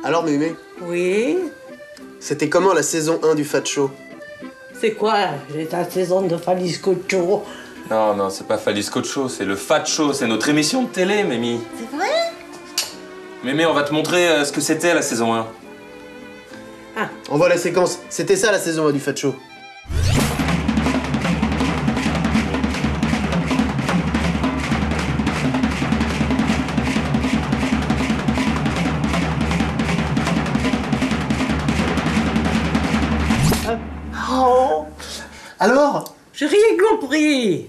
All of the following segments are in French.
Alors Mémé, Oui? c'était comment la saison 1 du Fat Show? C'est quoi la saison de Faliscocho? Non, non, c'est pas Falisco Show, c'est le Fat Show, c'est notre émission de télé, Mémie. C'est vrai? Mémé, on va te montrer ce que c'était la saison 1. On voit la séquence. C'était ça la saison 1 du Fat Show. Oh! Alors? J'ai rien compris!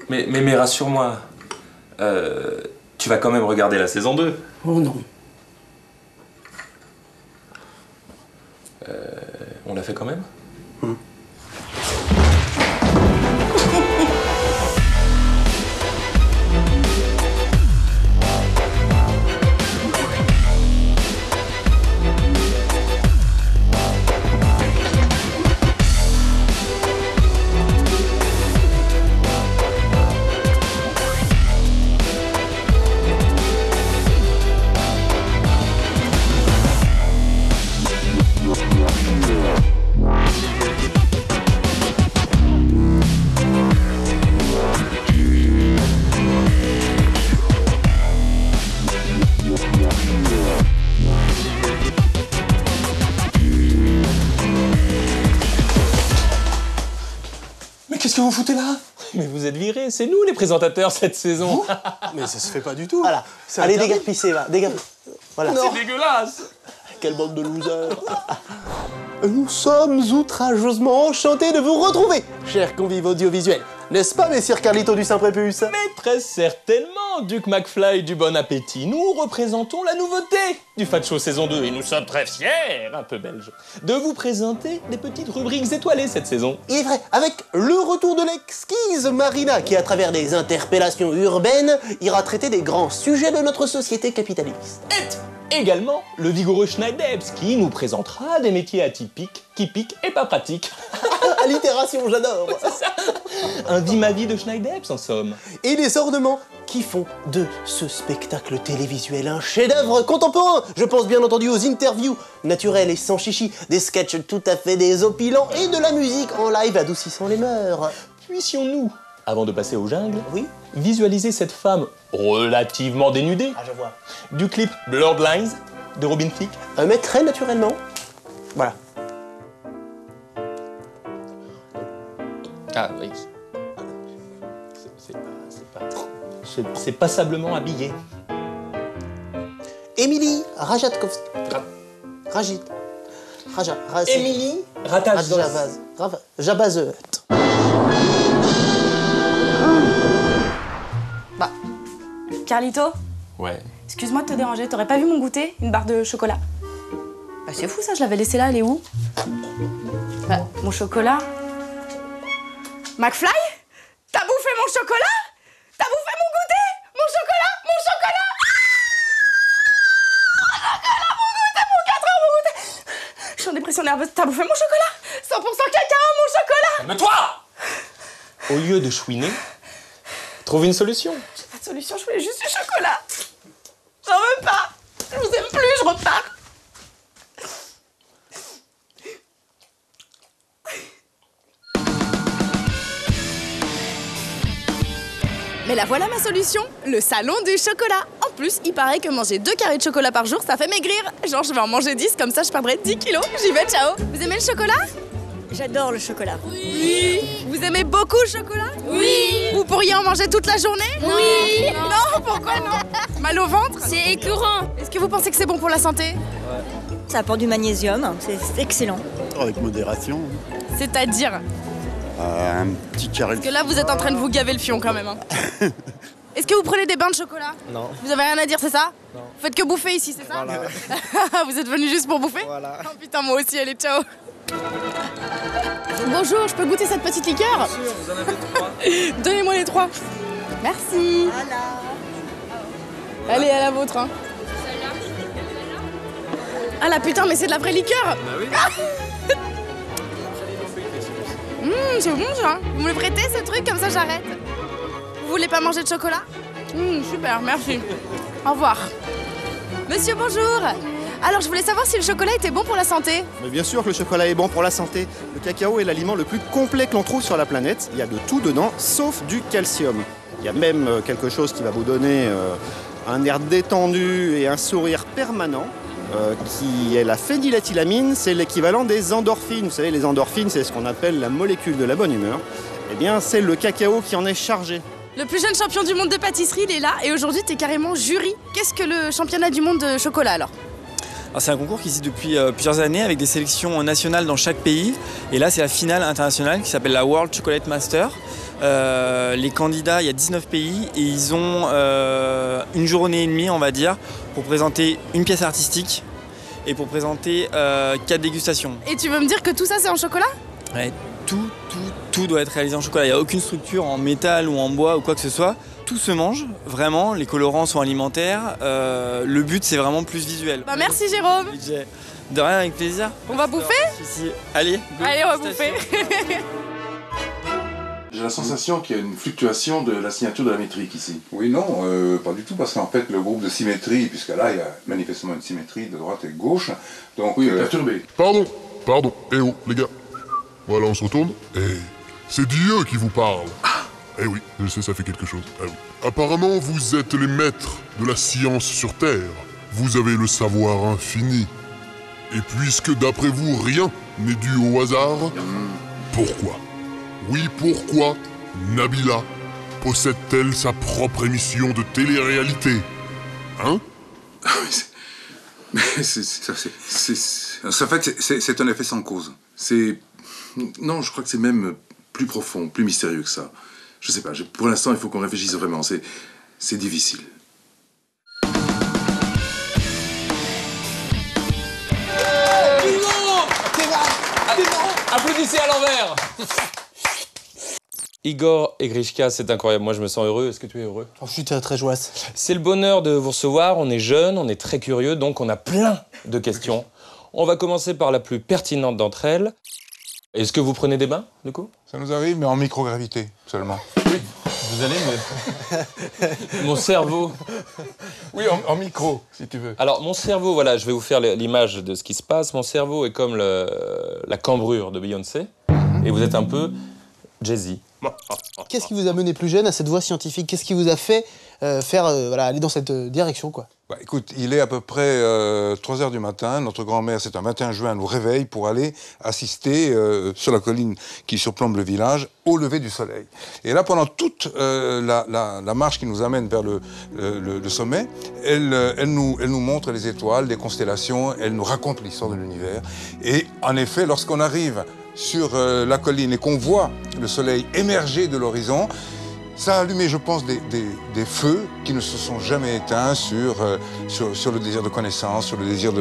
Mais rassure-moi, tu vas quand même regarder la saison 2. Oh non. On l'a fait quand même? Qu'est-ce que vous foutez là? Mais vous êtes virés, c'est nous les présentateurs cette saison. Mais ça se fait pas du tout. Voilà. Allez, dégarpissez, va. Voilà. C'est dégueulasse. Quelle bande de losers. Nous sommes outrageusement enchantés de vous retrouver, chers convives audiovisuels. N'est-ce pas, messire Carlito du Saint-Prépuce? Mais très certainement, Duc McFly du Bon Appétit. Nous représentons la nouveauté du Fat Show saison 2 et nous sommes très fiers, un peu belges, de vous présenter des petites rubriques étoilées cette saison. Il est vrai, avec le retour de l'exquise Marina, qui, à travers des interpellations urbaines, ira traiter des grands sujets de notre société capitaliste. Et également le vigoureux Schneidebs qui nous présentera des métiers atypiques, qui piquent et pas pratiques. Allitération, j'adore. Un vie-ma-vie de Schneidebs en somme. Et les ornements qui font de ce spectacle télévisuel un chef-d'œuvre contemporain. Je pense bien entendu aux interviews naturelles et sans chichi, des sketchs tout à fait désopilants et de la musique en live adoucissant les mœurs. Puissions-nous, avant de passer aux jungles, Oui. visualiser cette femme relativement dénudée Ah, je vois. du clip Blurred Lines de Robin Thicke. Mais très naturellement. Voilà. Ah oui. C'est passablement habillé. Émilie Rajatkovsk. Rajit. Raja. Émilie Ratajkowski. Jabazet. Bah, Carlito, Ouais. excuse-moi de te déranger, t'aurais pas vu mon goûter? Une barre de chocolat? Bah c'est fou ça, je l'avais laissé là, elle est où? Bah, mon chocolat? McFly? T'as bouffé mon chocolat? T'as bouffé mon goûter? Mon chocolat? Mon chocolat? Mon chocolat, mon goûter, mon 4 heures, mon goûter! Je suis en dépression nerveuse, t'as bouffé mon chocolat? 100% cacao, mon chocolat! Calme-toi! Au lieu de chouiner, trouve une solution. J'ai pas de solution, je voulais juste du chocolat. J'en veux pas. Je vous aime plus, je repars. Mais la voilà ma solution, le salon du chocolat. En plus, il paraît que manger 2 carrés de chocolat par jour, ça fait maigrir. Genre, je vais en manger 10, comme ça je perdrai 10 kilos. J'y vais, ciao. Vous aimez le chocolat? J'adore le chocolat. Oui. Vous aimez beaucoup le chocolat? Oui. Vous pourriez en manger toute la journée? Oui. Non, pourquoi non? Mal au ventre? C'est écœurant. Est-ce que vous pensez que c'est bon pour la santé? Ça apporte du magnésium, c'est excellent. Avec modération. C'est-à-dire? Un petit carré Parce que là, vous êtes en train de vous gaver le fion quand même. Hein. Est-ce que vous prenez des bains de chocolat? Non. Vous avez rien à dire, c'est ça? Non. Vous faites que bouffer ici, c'est ça? Voilà. Vous êtes venu juste pour bouffer? Voilà. Oh putain, moi aussi, allez, ciao. Bonjour, je peux goûter cette petite liqueur? Bien sûr, vous en avez 3. Donnez-moi les 3. Merci. Allez, à la vôtre. Hein. Ah la putain, mais c'est de la vraie liqueur. Bah oui. C'est bon ça. Vous me le prêtez ce truc, comme ça j'arrête. Vous voulez pas manger de chocolat? Super, merci. Au revoir. Monsieur, bonjour. Alors, je voulais savoir si le chocolat était bon pour la santé. Mais bien sûr que le chocolat est bon pour la santé. Le cacao est l'aliment le plus complet que l'on trouve sur la planète. Il y a de tout dedans, sauf du calcium. Il y a même quelque chose qui va vous donner un air détendu et un sourire permanent, qui est la phényléthylamine. C'est l'équivalent des endorphines. Vous savez, les endorphines, c'est ce qu'on appelle la molécule de la bonne humeur. Eh bien, c'est le cacao qui en est chargé. Le plus jeune champion du monde de pâtisserie, il est là et aujourd'hui, t'es carrément jury. Qu'est-ce que le championnat du monde de chocolat alors? C'est un concours qui existe depuis plusieurs années avec des sélections nationales dans chaque pays. Et là, c'est la finale internationale qui s'appelle la World Chocolate Master. Les candidats, il y a 19 pays et ils ont une journée et demie, on va dire, pour présenter une pièce artistique et pour présenter 4 dégustations. Et tu veux me dire que tout ça, c'est en chocolat? Ouais, tout doit être réalisé en chocolat. Il n'y a aucune structure en métal ou en bois ou quoi que ce soit. Tout se mange, vraiment. Les colorants sont alimentaires. Le but, c'est vraiment plus visuel. Bah merci Jérôme. De rien, avec plaisir. On va bouffer? Allez, allez, on va bouffer. J'ai la sensation qu'il y a une fluctuation de la signature de la métrique ici. Oui, non, pas du tout, parce qu'en fait, le groupe de symétrie, puisque là, il y a manifestement une symétrie de droite et de gauche, donc... Oui, perturbé. Pardon, eh oh, les gars. Voilà, on se retourne. C'est Dieu qui vous parle. Eh oui, je sais, ça fait quelque chose. Eh oui. Apparemment, vous êtes les maîtres de la science sur Terre. Vous avez le savoir infini. Et puisque, d'après vous, rien n'est dû au hasard, pourquoi? Oui, pourquoi Nabila possède-t-elle sa propre émission de télé-réalité? Hein? En fait, c'est un effet sans cause. Non, je crois que c'est même plus profond, plus mystérieux que ça. Je sais pas, pour l'instant, il faut qu'on réfléchisse vraiment. C'est difficile. Applaudissez à l'envers. Igor et Grishka, c'est incroyable. Moi, je me sens heureux. Est-ce que tu es heureux? Je suis très joyeuse. C'est le bonheur de vous recevoir. On est jeunes, on est très curieux, donc on a plein de questions. On va commencer par la plus pertinente d'entre elles. Est-ce que vous prenez des bains, du coup? Ça nous arrive, mais en microgravité seulement. Oui. Vous allez me... Mon cerveau... Oui, en micro, si tu veux. Alors, mon cerveau, voilà, je vais vous faire l'image de ce qui se passe. Mon cerveau est comme la cambrure de Beyoncé. Et vous êtes un peu Jay-Z. Qu'est-ce qui vous a mené plus jeune à cette voie scientifique? Qu'est-ce qui vous a fait aller dans cette direction, quoi? Écoute, il est à peu près 3 h du matin. Notre grand-mère, c'est un 21 juin, nous réveille pour aller assister sur la colline qui surplombe le village au lever du soleil. Et là, pendant toute la marche qui nous amène vers le sommet, elle nous montre les étoiles, les constellations, elle nous raconte l'histoire de l'univers. Et en effet, lorsqu'on arrive sur la colline et qu'on voit le soleil émerger de l'horizon, ça a allumé, je pense, des feux qui ne se sont jamais éteints sur le désir de connaissance, sur le désir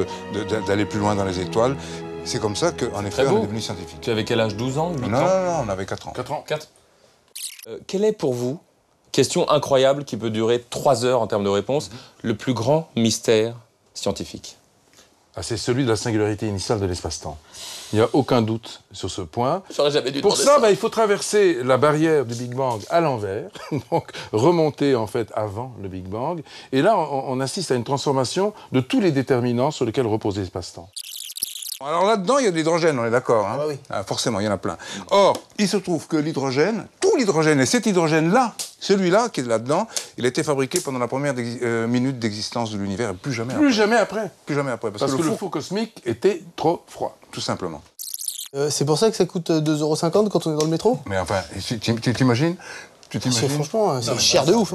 d'aller plus loin dans les étoiles. C'est comme ça qu'en effet, on est devenu scientifique. Tu avais quel âge? 12 ans? 8 ans? Non, on avait 4 ans. 4 ans? 4. Quel est pour vous, question incroyable qui peut durer 3 heures en termes de réponse, le plus grand mystère scientifique? C'est celui de la singularité initiale de l'espace-temps. Il n'y a aucun doute sur ce point. J'aurais jamais dû Pour demander ça, il faut traverser la barrière du Big Bang à l'envers, donc remonter en fait avant le Big Bang. Et là, on assiste à une transformation de tous les déterminants sur lesquels repose l'espace-temps. Alors là-dedans, il y a de l'hydrogène, on est d'accord, hein? Ah oui. Forcément, il y en a plein. Or, il se trouve que l'hydrogène, tout l'hydrogène, et cet hydrogène-là, celui-là qui est là-dedans, il a été fabriqué pendant la première minute d'existence de l'univers et plus jamais après. Plus jamais après. Plus jamais après. Parce que le four cosmique était trop froid. Tout simplement. C'est pour ça que ça coûte 2,50 € quand on est dans le métro? Mais enfin, tu t'imagines? Franchement, c'est cher de ouf.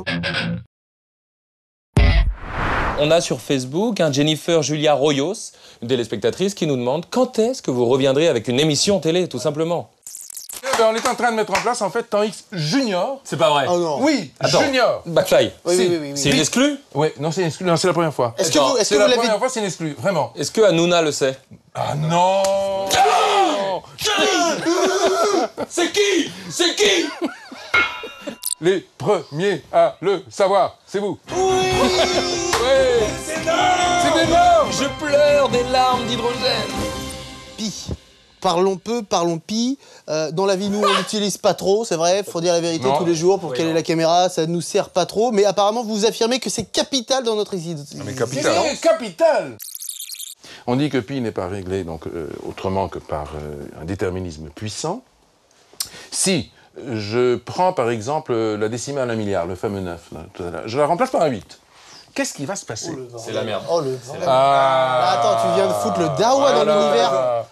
On a sur Facebook un Jennifer Julia Royos, une téléspectatrice, qui nous demande quand est-ce que vous reviendrez avec une émission télé, tout simplement. On est en train de mettre en place, en fait, Temps X Junior. C'est pas vrai. Oh non. Oui, Attends. Junior. McFly. Oui. C'est une exclue? Oui, non, c'est une exclu. Non, c'est la première fois. Est-ce que vous la l'avez... première fois, c'est une exclu, vraiment. Est-ce que Hanouna le sait? Ah non. C'est qui? C'est qui? Les premiers à le savoir, c'est vous. Oui. C'est énorme. Je pleure des larmes d'hydrogène. Pi. parlons peu, parlons pi. Dans la vie, nous, on l'utilise pas trop, c'est vrai, faut dire la vérité tous les jours pour caler la caméra, ça nous sert pas trop. Mais apparemment, vous affirmez que c'est capital dans notre existence. Mais capital. C'est capital. On dit que pi n'est pas réglé donc, autrement que par un déterminisme puissant. Si je prends par exemple la décimale 1 milliard, le fameux 9, là, tout à l'heure, je la remplace par un 8. Qu'est-ce qui va se passer? C'est la merde. Oh, le vent. Attends, tu viens de foutre le dawa dans l'univers.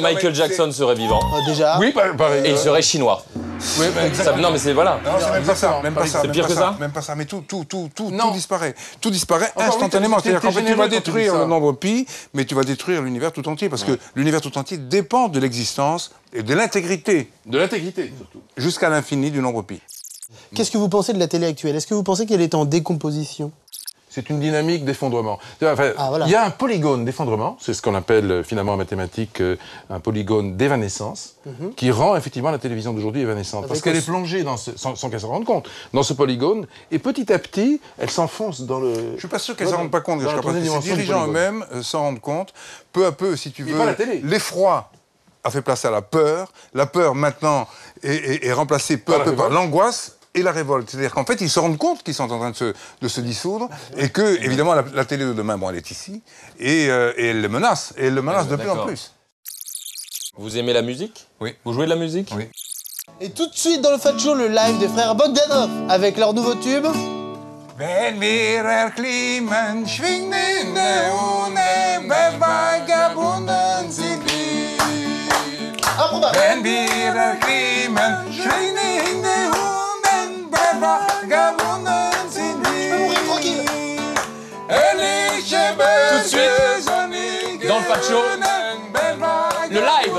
Michael Jackson serait vivant. Déjà. Oui, pareil. Et il serait chinois. Oui, exactement. Non, mais c'est voilà. Non, c'est même pas ça, même pas ça. C'est pire que ça. Même pas ça, mais tout disparaît. Tout disparaît instantanément. C'est-à-dire qu'en fait, tu vas détruire le nombre pi, mais tu vas détruire l'univers tout entier, parce que l'univers tout entier dépend de l'existence et de l'intégrité. De l'intégrité, surtout. Jusqu'à l'infini du nombre pi. Qu'est-ce que vous pensez de la télé actuelle? Est-ce que vous pensez qu'elle est en décomposition? C'est une dynamique d'effondrement. Enfin, voilà. Il y a un polygone d'effondrement, c'est ce qu'on appelle finalement en mathématiques un polygone d'évanescence, qui rend effectivement la télévision d'aujourd'hui évanescente. Parce qu'elle est plongée dans sans qu'elle s'en rende compte, dans ce polygone, et petit à petit, elle s'enfonce dans le... Je suis pas sûr qu'elles s'en rendent pas compte, parce que ces dirigeants eux-mêmes s'en rendent compte, peu à peu, si tu veux, l'effroi a fait place à la peur maintenant est remplacée peu à peu par l'angoisse, et la révolte. C'est-à-dire qu'en fait, ils se rendent compte qu'ils sont en train de se dissoudre et que, évidemment, la télé de demain, bon, elle est ici et elle le menace. Et elle le menace de plus en plus. Vous aimez la musique? Oui. Vous jouez de la musique? Oui. Et tout de suite dans le Fat Show, le live des frères Bogdanov avec leur nouveau tube. Wenn wir erklimmen, schwingen in der Une, vagabunde sind wir. Wenn wir erklimmen, schwingen in der Une. Tout de suite, dans le Fat Show, le live.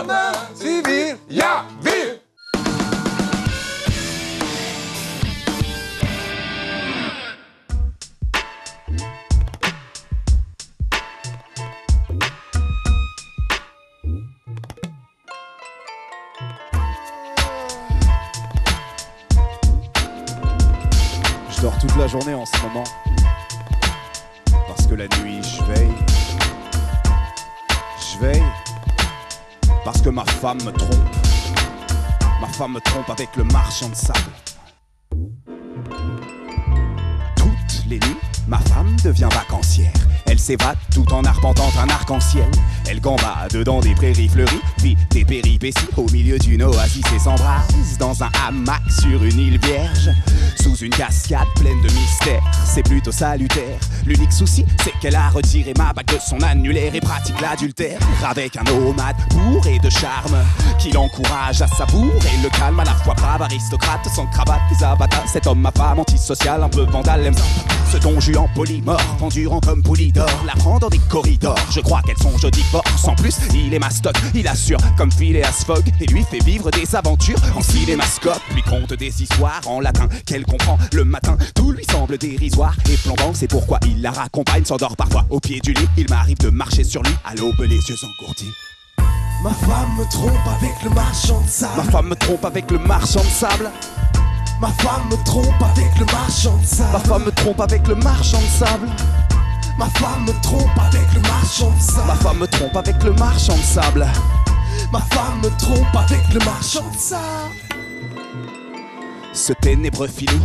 Je dors toute la journée en ce moment. Parce que la nuit, je veille. Je veille. Parce que ma femme me trompe. Ma femme me trompe avec le marchand de sable. Toutes les nuits, ma femme devient vacancière. Elle s'évade tout en arpentant un arc-en-ciel. Elle gambade dans des prairies fleuries, vit des péripéties au milieu d'une oasis et s'embrase dans un hamac sur une île vierge. Sous une cascade pleine de mystères, c'est plutôt salutaire. L'unique souci, c'est qu'elle a retiré ma bague de son annulaire et pratique l'adultère avec un nomade bourré de charme qui l'encourage à savourer le calme, à la fois brave aristocrate, sans cravate, des abatas. Cet homme, ma femme, antisocial, un peu vandale, aime ce don juant polymorphe, endurant comme Polydore, la prend dans des corridors. Je crois qu'elles sont jolies forces. En plus, il est mastoc, il assure comme Phileas Fogg et lui fait vivre des aventures en cinémascope. Lui conte des histoires en latin qu'elle comprend le matin. Tout lui semble dérisoire et plombant, c'est pourquoi il la raccompagne, s'endort parfois au pied du lit. Il m'arrive de marcher sur lui à l'aube, les yeux engourdis. Ma femme me trompe avec le marchand de sable. Ma femme me trompe avec le marchand de sable. Ma femme me trompe avec le marchand de sable. Ma femme me trompe avec le marchand de sable. Ma femme me trompe avec le marchand de sable. Ma femme me trompe avec le marchand de sable. Ma femme me trompe avec le marchand de sable. Ce ténébreux filou,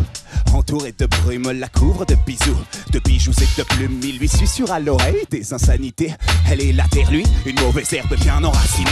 entouré de brume, la couvre de bisous, de bijoux et de plumes. Il lui susurre à l'oreille des insanités. Elle est la terre, lui, une mauvaise herbe bien enracinée.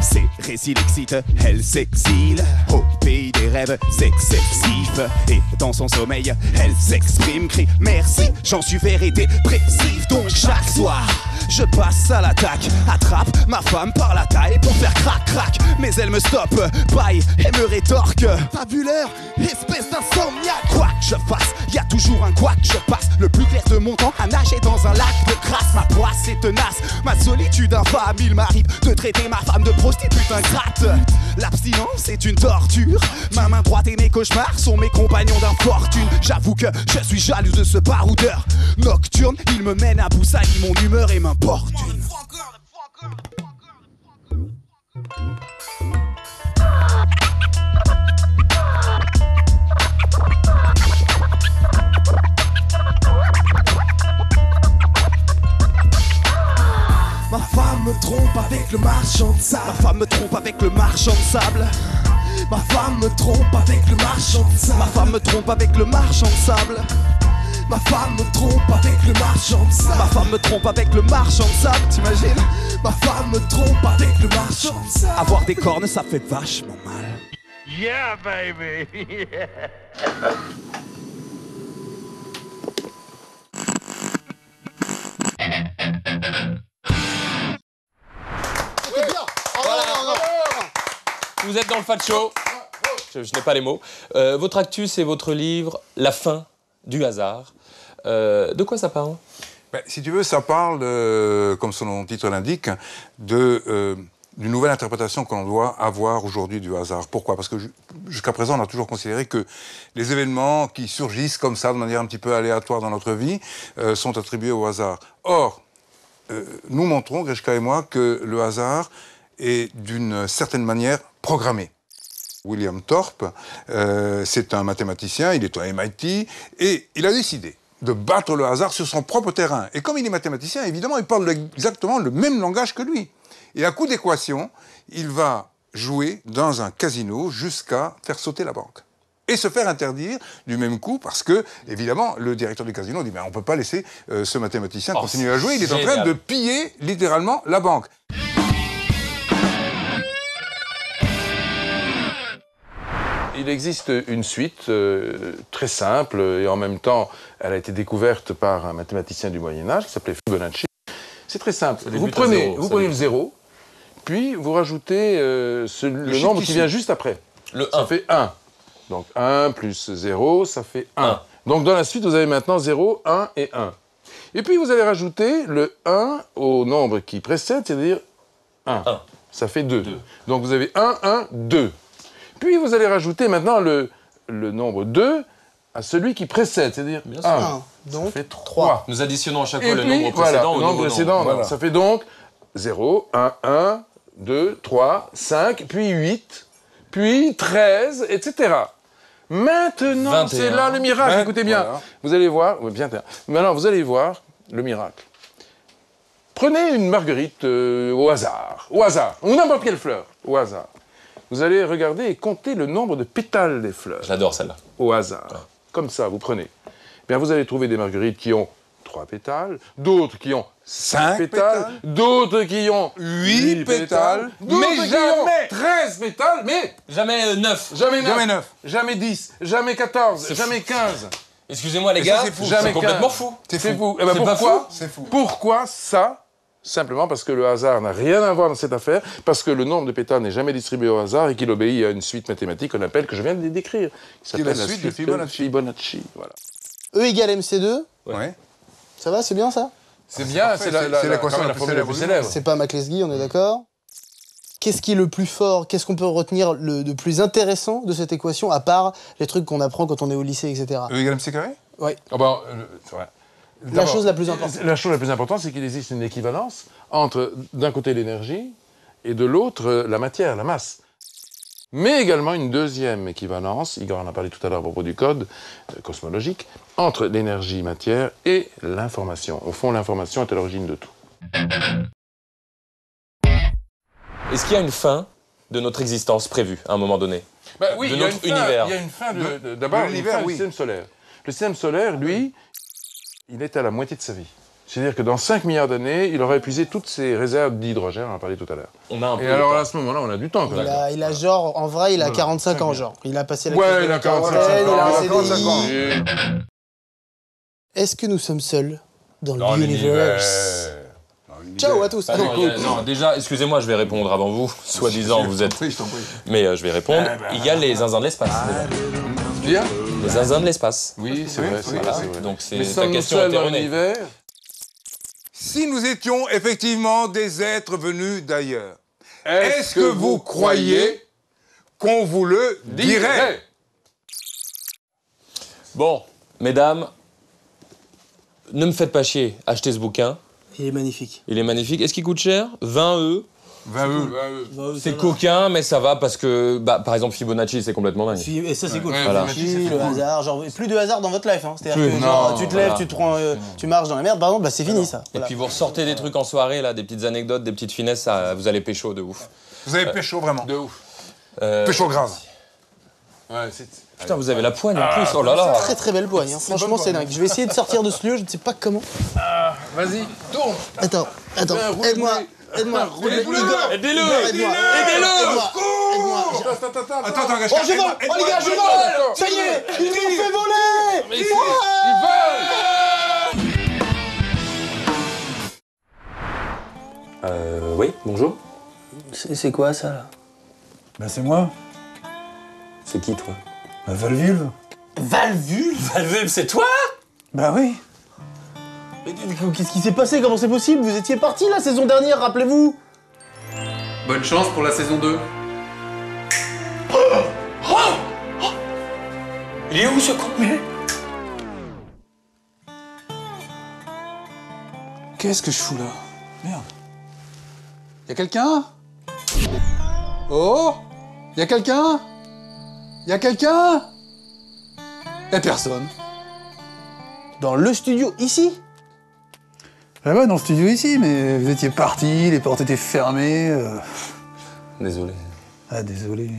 Ses récits l'excitent, elle s'exile au pays des rêves excessifs. Et dans son sommeil, elle s'exprime, crie merci, j'en suis vert et dépressif. Donc chaque soir, je passe à l'attaque, attrape ma femme par la taille pour faire crac-crac. Mais elle me stoppe, paille et me rétorque. T'as vu l'heure, espèce d'insomniaque. Quoi que je fasse, y a toujours un quoi que je passe. Le plus clair de mon temps à nager dans un lac de crasse. Ma poisse est tenace, ma solitude infâme. Il m'arrive de traiter ma femme de prostitute ingrate. L'abstinence est une torture. Ma main droite et mes cauchemars sont mes compagnons d'infortune. J'avoue que je suis jaloux de ce baroudeur nocturne. Il me mène à bout, salit mon humeur et m'importune. Ma femme me trompe avec le marchand marchand de sable. Ma femme me trompe avec le marchand de sable. Ma femme me trompe avec le marchand de sable. Ma femme me trompe avec le marchand de sable. Ma femme me trompe avec le marchand de sable. Ma femme me trompe avec le marchand de sable, t'imagines? Ma femme me trompe avec le marchand de sable. Avoir des cornes, ça fait vachement mal. Yeah, baby! Vous êtes dans le Fat Show. Je n'ai pas les mots. Votre actu, c'est votre livre « La fin du hasard ». De quoi ça parle? Ben, si tu veux, ça parle, comme son titre l'indique, d'une nouvelle interprétation que l'on doit avoir aujourd'hui du hasard. Pourquoi? Parce que jusqu'à présent, on a toujours considéré que les événements qui surgissent comme ça, de manière un petit peu aléatoire dans notre vie, sont attribués au hasard. Or, nous montrons, Grishka et moi, que le hasard est d'une certaine manière programmé. William Thorpe, c'est un mathématicien, il est au MIT, et il a décidé de battre le hasard sur son propre terrain. Et comme il est mathématicien, évidemment, il parle exactement le même langage que lui. Et à coup d'équation, il va jouer dans un casino jusqu'à faire sauter la banque. Et se faire interdire du même coup, parce que, évidemment, le directeur du casino dit « on ne peut pas laisser ce mathématicien continuer à jouer, il est en train de piller littéralement la banque ». Il existe une suite très simple et en même temps, elle a été découverte par un mathématicien du Moyen-Âge qui s'appelait Fibonacci. C'est très simple. Vous prenez le 0, puis vous rajoutez le nombre qui vient juste après. Le 1. Ça fait 1. Donc 1 plus 0, ça fait 1. Donc dans la suite, vous avez maintenant 0, 1 et 1. Et puis vous allez rajouter le 1 au nombre qui précède, c'est-à-dire 1. Ça fait 2. Donc vous avez 1, 1, 2. Puis vous allez rajouter maintenant le nombre 2 à celui qui précède, c'est-à-dire 1. Donc, ça fait 3. Nous additionnons à chaque fois Et le puis, nombre précédent au nombre précédent. Voilà. Ça fait donc 0, 1, 1, 2, 3, 5, puis 8, puis 13, etc. Maintenant, c'est là le miracle. 20, Écoutez bien. voilà. Vous allez voir. Bien. Maintenant, vous allez voir le miracle. Prenez une marguerite au hasard. Au hasard. Ou n'importe quelle fleur. Au hasard. Vous allez regarder et compter le nombre de pétales des fleurs. J'adore celle-là. Au hasard. Ouais. Comme ça, vous prenez. Bien, vous allez trouver des marguerites qui ont 3 pétales, d'autres qui ont 5 pétales, d'autres qui ont 8 pétales, d'autres qui ont 13 pétales, mais jamais 9. Jamais 9. Jamais 10. Jamais 14. Jamais 15. Excusez-moi les gars, c'est complètement fou. C'est fou. Eh ben pourquoi? C'est fou. Pourquoi ça? Simplement parce que le hasard n'a rien à voir dans cette affaire, parce que le nombre de pétales n'est jamais distribué au hasard et qu'il obéit à une suite mathématique qu'on appelle, que je viens de décrire, qui s'appelle la suite de Fibonacci. Voilà. E égale MC2. Ouais. Ça va, c'est bien ça? C'est bien, c'est l'équation la plus célèbre. C'est pas McLesguy, on est d'accord? Qu'est-ce qui est le plus fort? Qu'est-ce qu'on peut retenir de plus intéressant de cette équation, à part les trucs qu'on apprend quand on est au lycée, etc. E égale MC carré? Oui. Oh ben, la chose la plus importante. La chose la plus importante, c'est qu'il existe une équivalence entre, d'un côté, l'énergie et de l'autre, la matière, la masse. Mais également une deuxième équivalence, Igor en a parlé tout à l'heure à propos du code cosmologique, entre l'énergie matière et l'information. Au fond, l'information est à l'origine de tout. Est-ce qu'il y a une fin de notre existence prévue à un moment donné? Oui, de notre univers. Il y a une fin d'abord une fin du système solaire. Le système solaire, lui, il est à la moitié de sa vie. C'est-à-dire que dans 5 milliards d'années, il aura épuisé toutes ses réserves d'hydrogène, on en a parlé tout à l'heure. On a un peu et alors à ce moment-là, on a du temps quand même. Il a genre, en vrai, il a 45 ans, genre. Il a passé la il a 45 ans. Est-ce que nous sommes seuls dans l'univers? Ciao à tous. Non, déjà, excusez-moi, je vais répondre avant vous. Soi-disant, vous êtes... Mais je vais répondre. Il y a les zinzins de l'espace. Les zinzins de l'espace. Oui, c'est vrai. Donc c'est ta question erronée. Si nous étions effectivement des êtres venus d'ailleurs, est-ce que vous croyez qu'on vous le dirait? Bon, mesdames, ne me faites pas chier, achetez ce bouquin. Il est magnifique. Il est magnifique. Est-ce qu'il coûte cher? 20 €. C'est coquin, mais ça va parce que, par exemple, Fibonacci, c'est complètement dingue. Et ça, c'est cool. Voilà. Fibonacci, le hasard, genre, plus de hasard dans votre life. Hein. C'est-à-dire Plus. que genre, Non, tu te lèves, voilà. tu marches dans la merde, par exemple, c'est fini ça. Et puis vous ressortez des trucs en soirée, là, des petites anecdotes, des petites finesses, ça, vous allez pécho de ouf. Vous avez pécho vraiment. De ouf. Pécho grave. Ouais, putain, vous avez la poigne en plus, oh là là. Très très belle poigne, hein. Franchement, c'est dingue. Je vais essayer de sortir de ce lieu, je ne sais pas comment. Vas-y, tourne. Attends, aide-moi. Aide-moi, Aidez-le. Aidez-le. Attends, Oh, je vole. Oh, les gars, je vole. Ça y est, ils m'ont fait voler. Oui, bonjour. C'est quoi ça là? Bah c'est moi. C'est qui toi? Bah Valvulve. Valvulve? Valvulve, c'est toi? Bah oui. Mais qu'est-ce qui s'est passé? Comment c'est possible? Vous étiez parti la saison dernière, rappelez-vous. Bonne chance pour la saison 2. Il est où ce con? Qu'est-ce que je fous là? Merde. Y'a quelqu'un? Oh? Y'a quelqu'un? Y'a quelqu'un? Y'a personne. Dans le studio, ici? Ah ouais, dans le studio ici, mais vous étiez partis, les portes étaient fermées. Désolé. Ah, désolé.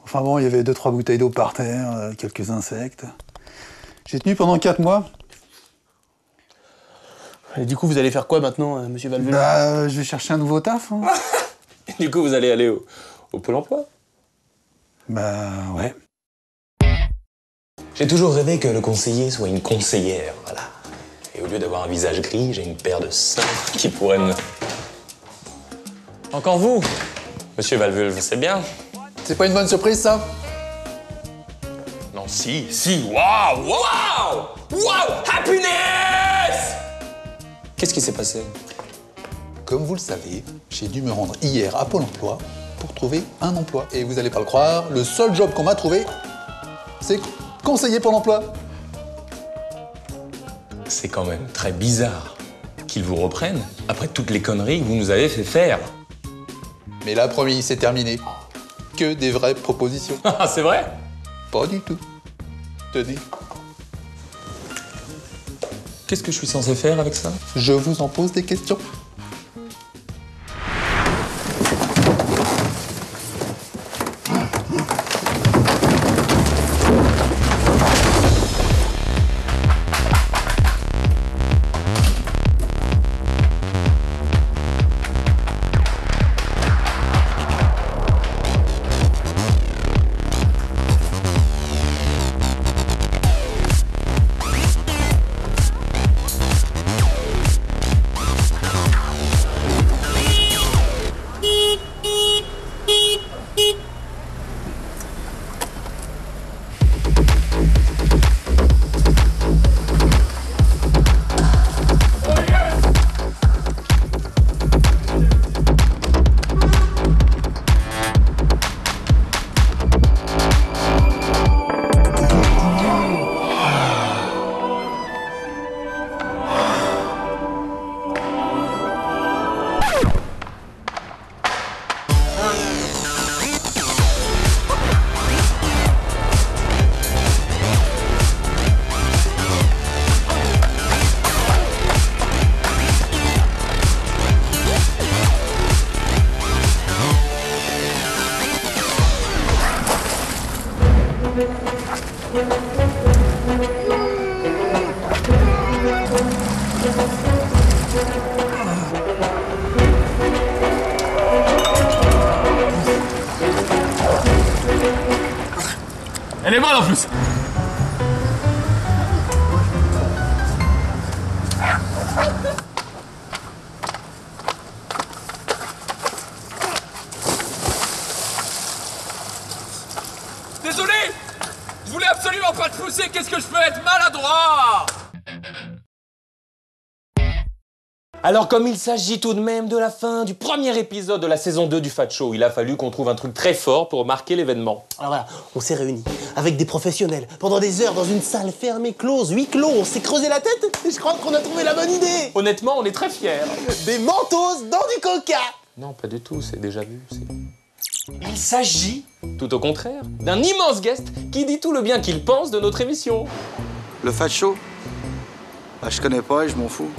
Enfin bon, il y avait 2-3 bouteilles d'eau par terre, quelques insectes. J'ai tenu pendant 4 mois. Et du coup, vous allez faire quoi maintenant, monsieur Valvulve? Bah, je vais chercher un nouveau taf. Hein. Du coup, vous allez aller au Pôle emploi? Bah, ouais. J'ai toujours rêvé que le conseiller soit une conseillère, voilà. Et au lieu d'avoir un visage gris, j'ai une paire de seins qui pourraient me... Encore vous, monsieur Valvulve, c'est bien. C'est pas une bonne surprise, ça? Non, si, waouh, waouh, waouh, happiness! Qu'est-ce qui s'est passé? Comme vous le savez, j'ai dû me rendre hier à Pôle emploi pour trouver un emploi. Et vous allez pas le croire, le seul job qu'on m'a trouvé, c'est conseiller Pôle emploi. C'est quand même très bizarre qu'ils vous reprennent après toutes les conneries que vous nous avez fait faire. Mais là, promis, c'est terminé. Que des vraies propositions. Ah, c'est vrai? Pas du tout. Je te dis. Qu'est-ce que je suis censé faire avec ça? Je vous en pose des questions. Elle est bonne en plus. Désolé! Je voulais absolument pas te pousser, qu'est-ce que je peux être maladroit! Alors comme il s'agit tout de même de la fin du premier épisode de la saison 2 du Fat Show, il a fallu qu'on trouve un truc très fort pour marquer l'événement. Alors voilà, on s'est réunis avec des professionnels pendant des heures dans une salle fermée, close, huis clos. On s'est creusé la tête et je crois qu'on a trouvé la bonne idée. Honnêtement, on est très fiers. Des mentos dans du coca. Non, pas du tout, c'est déjà vu. Il s'agit, tout au contraire, d'un immense guest qui dit tout le bien qu'il pense de notre émission. Le Fat Show? Bah, je connais pas et je m'en fous.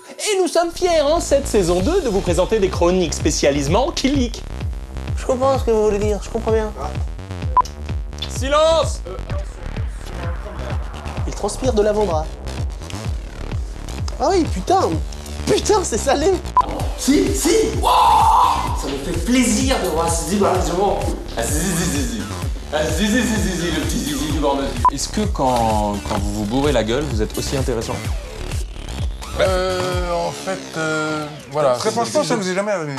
Et nous sommes fiers, en cette saison 2, de vous présenter des chroniques spécialisement Kilik. Je comprends ce que vous voulez dire, je comprends bien. Silence! Il transpire de l'avant-bras. Ah oui, putain! Putain, c'est salé! Si, wow, ça me fait plaisir de voir ce zizi. Ah, zizi. Ah, zizi, le petit zizi du bord de. Est-ce que quand vous vous bourrez la gueule, vous êtes aussi intéressant? En fait, voilà. Très franchement, ça nous est jamais arrivé.